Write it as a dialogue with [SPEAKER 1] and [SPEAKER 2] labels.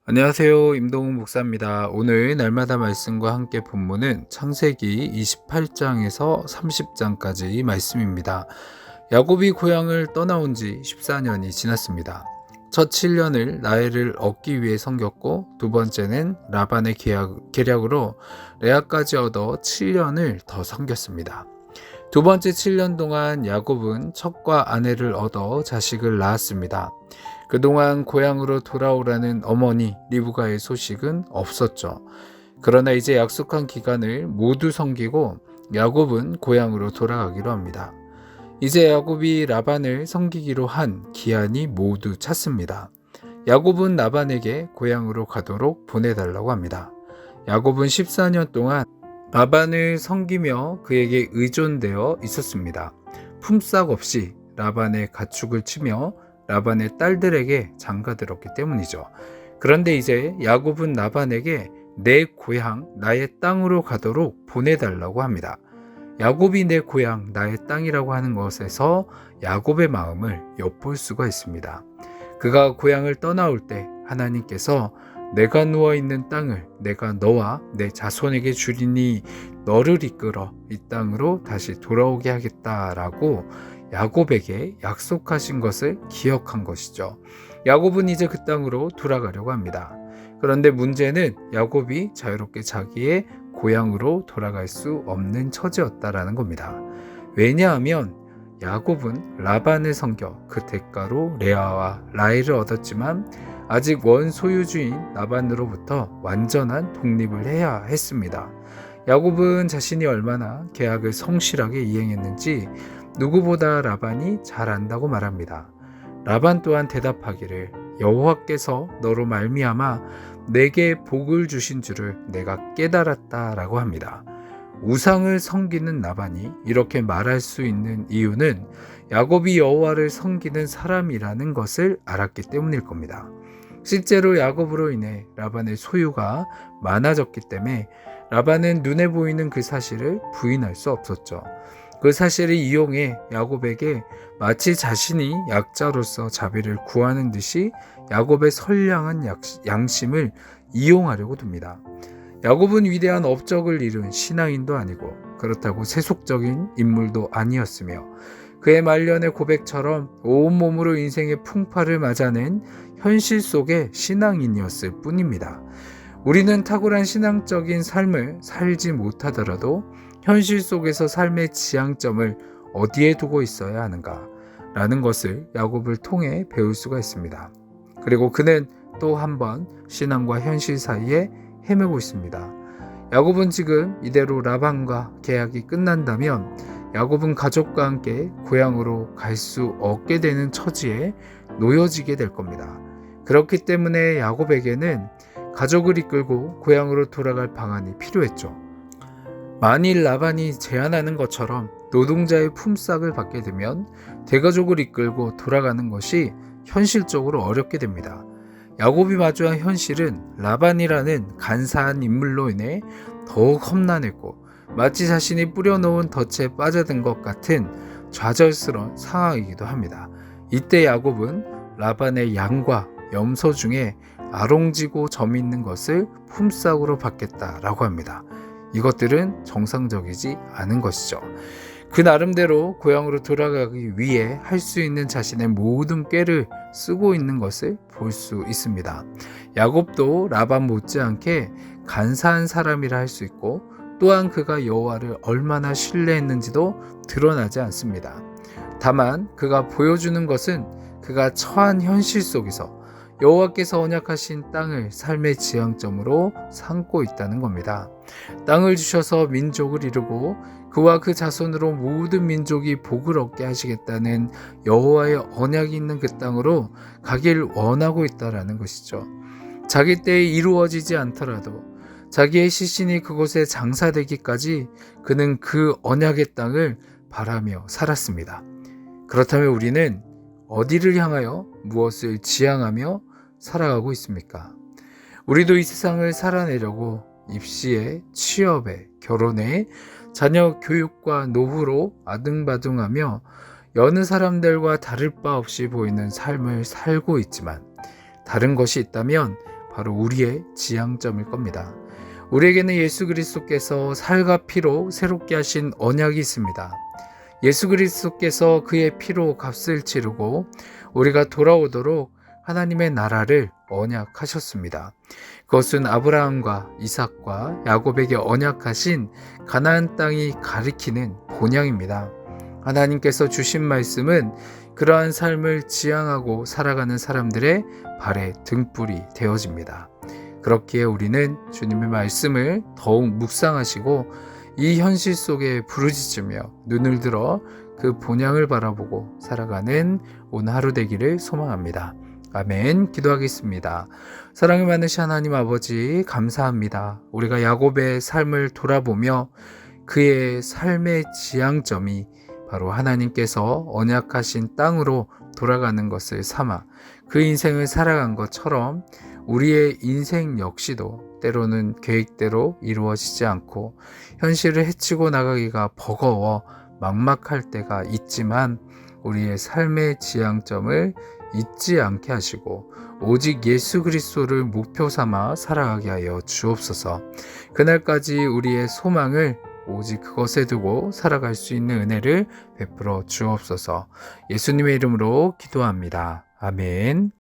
[SPEAKER 1] 안녕하세요. 임동욱 목사입니다. 오늘 날마다 말씀과 함께 본문은 창세기 28장에서 30장까지 말씀입니다. 야곱이 고향을 떠나온 지 14년이 지났습니다. 첫 7년을 라헬을 얻기 위해 섬겼고, 두 번째는 라반의 계략으로 레아까지 얻어 7년을 더 섬겼습니다. 두 번째 7년 동안 야곱은 척과 아내를 얻어 자식을 낳았습니다. 그동안 고향으로 돌아오라는 어머니 리브가의 소식은 없었죠. 그러나 이제 약속한 기간을 모두 섬기고 야곱은 고향으로 돌아가기로 합니다. 이제 야곱이 라반을 섬기기로 한 기한이 모두 찼습니다. 야곱은 라반에게 고향으로 가도록 보내달라고 합니다. 야곱은 14년 동안 라반을 섬기며 그에게 의존되어 있었습니다. 품삯 없이 라반의 가축을 치며 라반의 딸들에게 장가들었기 때문이죠. 그런데 이제 야곱은 라반에게 내 고향, 나의 땅으로 가도록 보내달라고 합니다. 야곱이 내 고향, 나의 땅이라고 하는 것에서 야곱의 마음을 엿볼 수가 있습니다. 그가 고향을 떠나올 때 하나님께서 내가 누워있는 땅을 내가 너와 내 자손에게 주리니 너를 이끌어 이 땅으로 다시 돌아오게 하겠다라고 야곱에게 약속하신 것을 기억한 것이죠. 야곱은 이제 그 땅으로 돌아가려고 합니다. 그런데 문제는 야곱이 자유롭게 자기의 고향으로 돌아갈 수 없는 처지였다라는 겁니다. 왜냐하면 야곱은 라반을 섬겨 그 대가로 레아와 라헬을 얻었지만 아직 원 소유주인 라반으로부터 완전한 독립을 해야 했습니다. 야곱은 자신이 얼마나 계약을 성실하게 이행했는지 누구보다 라반이 잘 안다고 말합니다. 라반 또한 대답하기를 여호와께서 너로 말미암아 내게 복을 주신 줄을 내가 깨달았다라고 합니다. 우상을 섬기는 라반이 이렇게 말할 수 있는 이유는 야곱이 여호와를 섬기는 사람이라는 것을 알았기 때문일 겁니다. 실제로 야곱으로 인해 라반의 소유가 많아졌기 때문에 라반은 눈에 보이는 그 사실을 부인할 수 없었죠. 그 사실을 이용해 야곱에게 마치 자신이 약자로서 자비를 구하는 듯이 야곱의 선량한 양심을 이용하려고 듭니다. 야곱은 위대한 업적을 이룬 신앙인도 아니고 그렇다고 세속적인 인물도 아니었으며 그의 말년의 고백처럼 온몸으로 인생의 풍파를 맞아낸 현실 속의 신앙인이었을 뿐입니다. 우리는 탁월한 신앙적인 삶을 살지 못하더라도 현실 속에서 삶의 지향점을 어디에 두고 있어야 하는가 라는 것을 야곱을 통해 배울 수가 있습니다. 그리고 그는 또 한 번 신앙과 현실 사이에 헤매고 있습니다. 야곱은 지금 이대로 라반과 계약이 끝난다면 야곱은 가족과 함께 고향으로 갈 수 없게 되는 처지에 놓여지게 될 겁니다. 그렇기 때문에 야곱에게는 가족을 이끌고 고향으로 돌아갈 방안이 필요했죠. 만일 라반이 제안하는 것처럼 노동자의 품삯을 받게 되면 대가족을 이끌고 돌아가는 것이 현실적으로 어렵게 됩니다. 야곱이 마주한 현실은 라반이라는 간사한 인물로 인해 더욱 험난했고 마치 자신이 뿌려놓은 덫에 빠져든 것 같은 좌절스러운 상황이기도 합니다. 이때 야곱은 라반의 양과 염소 중에 아롱지고 점 있는 것을 품삯으로 받겠다라고 합니다. 이것들은 정상적이지 않은 것이죠. 그 나름대로 고향으로 돌아가기 위해 할 수 있는 자신의 모든 꾀를 쓰고 있는 것을 볼 수 있습니다. 야곱도 라반 못지않게 간사한 사람이라 할 수 있고 또한 그가 여호와를 얼마나 신뢰했는지도 드러나지 않습니다. 다만 그가 보여주는 것은 그가 처한 현실 속에서 여호와께서 언약하신 땅을 삶의 지향점으로 삼고 있다는 겁니다. 땅을 주셔서 민족을 이루고 그와 그 자손으로 모든 민족이 복을 얻게 하시겠다는 여호와의 언약이 있는 그 땅으로 가길 원하고 있다라는 것이죠. 자기 때에 이루어지지 않더라도 자기의 시신이 그곳에 장사되기까지 그는 그 언약의 땅을 바라며 살았습니다. 그렇다면 우리는 어디를 향하여 무엇을 지향하며 살아가고 있습니까? 우리도 이 세상을 살아내려고 입시에, 취업에, 결혼에, 자녀 교육과 노후로 아등바등하며 여느 사람들과 다를 바 없이 보이는 삶을 살고 있지만 다른 것이 있다면 바로 우리의 지향점일 겁니다. 우리에게는 예수 그리스도께서 살과 피로 새롭게 하신 언약이 있습니다. 예수 그리스도께서 그의 피로 값을 치르고 우리가 돌아오도록 하나님의 나라를 언약하셨습니다. 그것은 아브라함과 이삭과 야곱에게 언약하신 가나안 땅이 가리키는 본향입니다. 하나님께서 주신 말씀은 그러한 삶을 지향하고 살아가는 사람들의 발의 등불이 되어집니다. 그렇기에 우리는 주님의 말씀을 더욱 묵상하시고 이 현실 속에 부르짖으며 눈을 들어 그 본향을 바라보고 살아가는 오늘 하루 되기를 소망합니다. 아멘. 기도하겠습니다. 사랑이 많으신 하나님 아버지 감사합니다. 우리가 야곱의 삶을 돌아보며 그의 삶의 지향점이 바로 하나님께서 언약하신 땅으로 돌아가는 것을 삼아 그 인생을 살아간 것처럼 우리의 인생 역시도 때로는 계획대로 이루어지지 않고 현실을 헤치고 나가기가 버거워 막막할 때가 있지만 우리의 삶의 지향점을 잊지 않게 하시고 오직 예수 그리스도를 목표 삼아 살아가게 하여 주옵소서. 그날까지 우리의 소망을 오직 그것에 두고 살아갈 수 있는 은혜를 베풀어 주옵소서. 예수님의 이름으로 기도합니다. 아멘.